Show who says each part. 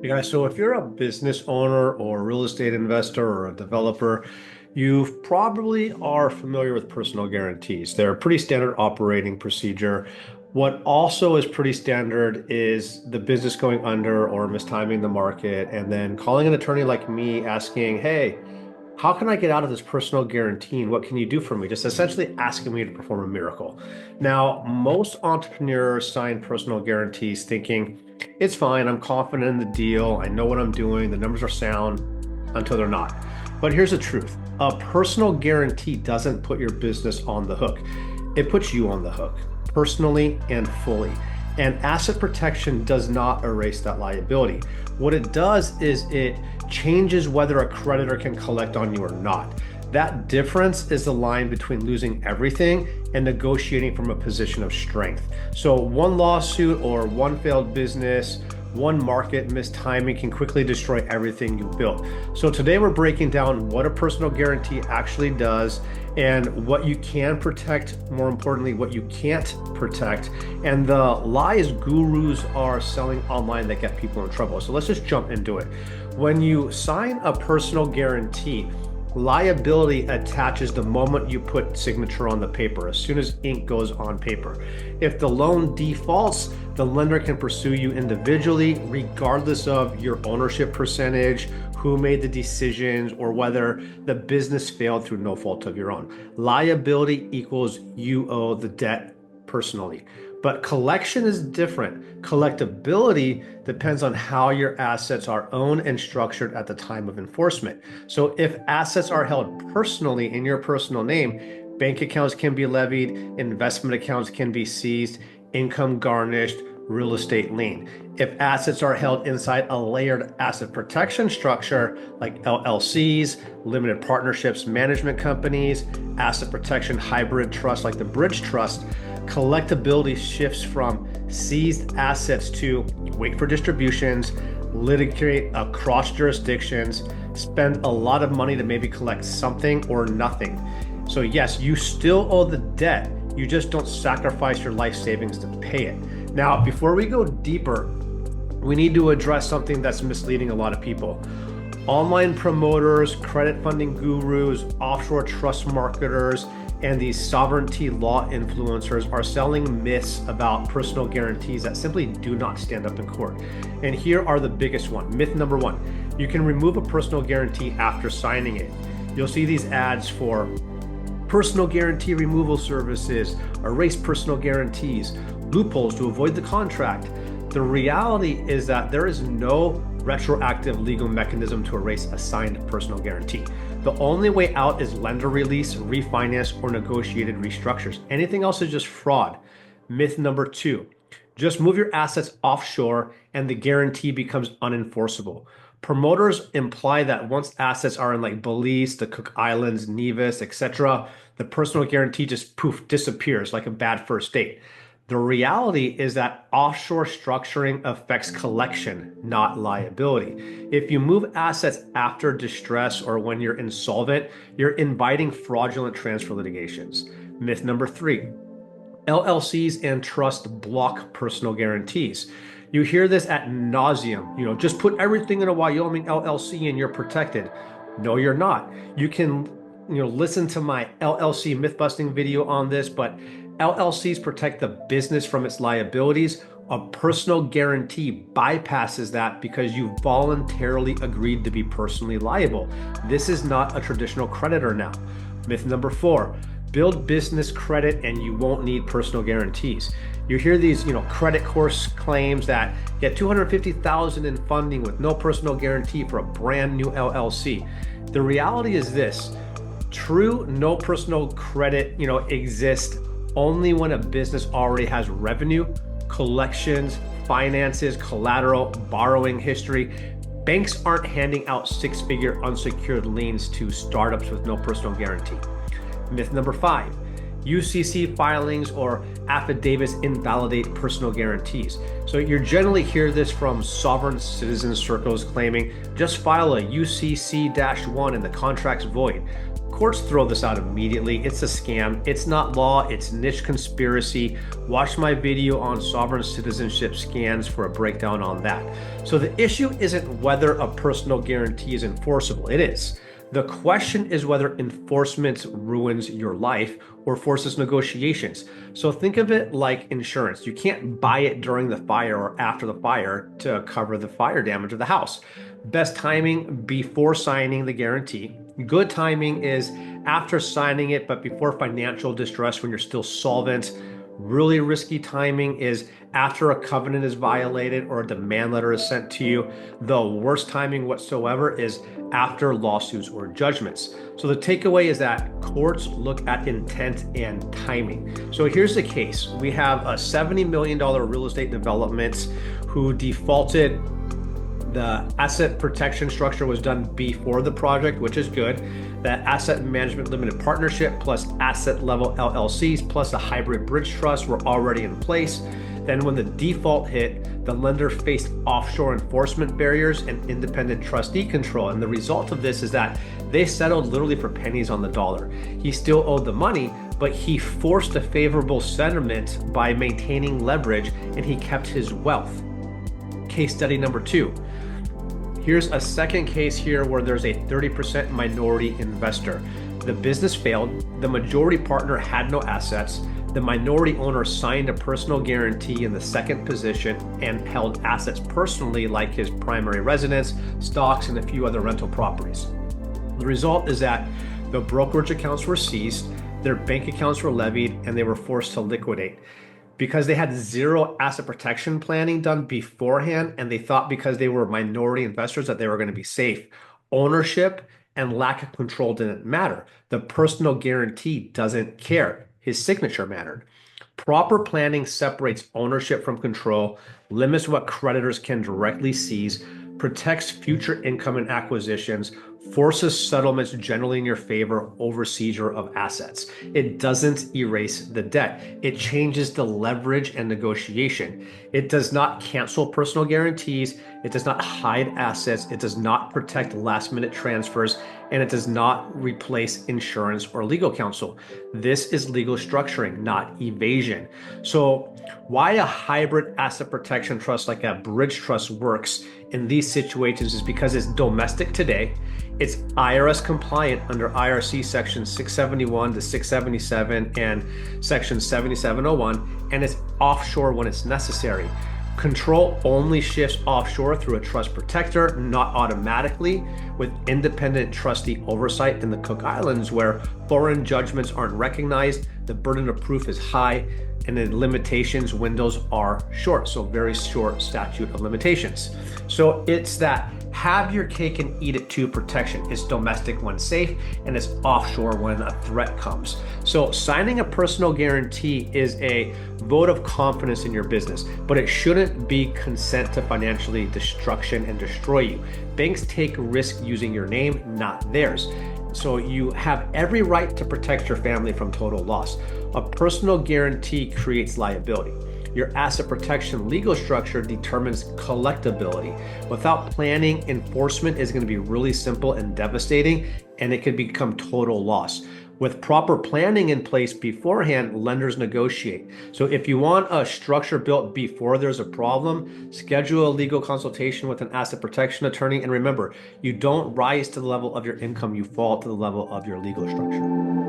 Speaker 1: Yeah, so if you're a business owner or a real estate investor or a developer, you probably are familiar with personal guarantees. They're a pretty standard operating procedure. What also is pretty standard is the business going under or mistiming the market, and then calling an attorney like me asking, hey, how can I get out of this personal guarantee and what can you do for me? Just essentially asking me to perform a miracle. Now, most entrepreneurs sign personal guarantees thinking, it's fine, I'm confident in the deal, I know what I'm doing, the numbers are sound, until they're not. But here's the truth. A personal guarantee doesn't put your business on the hook. It puts you on the hook, personally and fully. And asset protection does not erase that liability. What it does is it changes whether a creditor can collect on you or not. That difference is the line between losing everything and negotiating from a position of strength. So one lawsuit or one failed business, one market mistiming can quickly destroy everything you built. So today we're breaking down what a personal guarantee actually does and what you can protect, more importantly, what you can't protect, and the lies gurus are selling online that get people in trouble. So let's just jump into it. When you sign a personal guarantee, liability attaches the moment you put signature on the paper, as soon as ink goes on paper. If the loan defaults, the lender can pursue you individually, regardless of your ownership percentage, who made the decisions, or whether the business failed through no fault of your own. Liability equals you owe the debt personally. But collection is different. Collectability depends on how your assets are owned and structured at the time of enforcement. So if assets are held personally in your personal name, bank accounts can be levied, investment accounts can be seized, income garnished, real estate lien. If assets are held inside a layered asset protection structure like LLCs, limited partnerships, management companies, asset protection hybrid trusts like the bridge trust, collectability shifts from seized assets to wait for distributions, litigate across jurisdictions, spend a lot of money to maybe collect something or nothing. So yes, you still owe the debt, you just don't sacrifice your life savings to pay it. Now, before we go deeper, we need to address something that's misleading a lot of people. Online promoters, credit funding gurus, offshore trust marketers, and these sovereignty law influencers are selling myths about personal guarantees that simply do not stand up in court. And here are the biggest one. Myth number one, you can remove a personal guarantee after signing it. You'll see these ads for personal guarantee removal services, erase personal guarantees, loopholes to avoid the contract. The reality is that there is no retroactive legal mechanism to erase a signed personal guarantee. The only way out is lender release, refinance, or negotiated restructures. Anything else is just fraud. Myth number two, just move your assets offshore and the guarantee becomes unenforceable. Promoters imply that once assets are in like Belize, the Cook Islands, Nevis, etc., the personal guarantee just poof disappears like a bad first date. The reality is that offshore structuring affects collection, not liability. If you move assets after distress or when you're insolvent, you're inviting fraudulent transfer litigations. Myth number three, LLCs and trusts block personal guarantees. You hear this ad nauseum, just put everything in a Wyoming LLC and you're protected. No, you're not. You can, listen to my LLC myth busting video on this, but LLCs protect the business from its liabilities. A personal guarantee bypasses that because you voluntarily agreed to be personally liable. This is not a traditional creditor now. Myth number four, build business credit and you won't need personal guarantees. You hear these, credit course claims that get $250,000 in funding with no personal guarantee for a brand new LLC. The reality is this, true no personal credit, exists only when a business already has revenue, collections, finances, collateral, borrowing history. Banks aren't handing out six-figure unsecured liens to startups with no personal guarantee. Myth number five, UCC filings or affidavits invalidate personal guarantees. So you generally hear this from sovereign citizen circles claiming, just file a UCC-1 and the contract's void. Courts throw this out immediately. It's a scam. It's not law. It's niche conspiracy. Watch my video on sovereign citizenship scans for a breakdown on that. So the issue isn't whether a personal guarantee is enforceable. It is. The question is whether enforcement ruins your life or forces negotiations. So think of it like insurance. You can't buy it during the fire or after the fire to cover the fire damage of the house. Best timing before signing the guarantee. Good timing is after signing it, but before financial distress when you're still solvent. Really risky timing is after a covenant is violated or a demand letter is sent to you. The worst timing whatsoever is after lawsuits or judgments. So the takeaway is that courts look at intent and timing. So here's the case. We have a $70 million real estate development who defaulted. The asset protection structure was done before the project, which is good. That asset management limited partnership plus asset level LLCs plus a hybrid bridge trust were already in place. Then when the default hit, the lender faced offshore enforcement barriers and independent trustee control. And the result of this is that they settled literally for pennies on the dollar. He still owed the money, but he forced a favorable settlement by maintaining leverage, and he kept his wealth. Case study number 2. Here's a second case here where there's a 30% minority investor. The business failed. The majority partner had no assets. The minority owner signed a personal guarantee in the second position and held assets personally, like his primary residence, stocks, and a few other rental properties. The result is that the brokerage accounts were seized, their bank accounts were levied, and they were forced to liquidate. Because they had zero asset protection planning done beforehand, and they thought because they were minority investors that they were going to be safe. Ownership and lack of control didn't matter. The personal guarantee doesn't care. His signature mattered. Proper planning separates ownership from control, limits what creditors can directly seize, protects future income and acquisitions, forces settlements generally in your favor over seizure of assets. It doesn't erase the debt. It changes the leverage and negotiation. It does not cancel personal guarantees. It does not hide assets. It does not protect last-minute transfers, and it does not replace insurance or legal counsel. This is legal structuring, not evasion. So why a hybrid asset protection trust like a bridge trust works in these situations is because it's domestic today. It's IRS compliant under IRC section 671 to 677 and section 7701, and it's offshore when it's necessary. Control only shifts offshore through a trust protector, not automatically, with independent trustee oversight in the Cook Islands where foreign judgments aren't recognized, the burden of proof is high, and the limitations windows are short, so very short statute of limitations. So it's that have your cake and eat it too protection. It's domestic when safe, and it's offshore when a threat comes. So signing a personal guarantee is a vote of confidence in your business, but it shouldn't be consent to financially destruction and destroy you. Banks take risk using your name, not theirs. So you have every right to protect your family from total loss. A personal guarantee creates liability. Your asset protection legal structure determines collectability. Without planning, enforcement is going to be really simple and devastating, and it could become total loss. With proper planning in place beforehand, lenders negotiate. So if you want a structure built before there's a problem, schedule a legal consultation with an asset protection attorney. And remember, you don't rise to the level of your income, you fall to the level of your legal structure.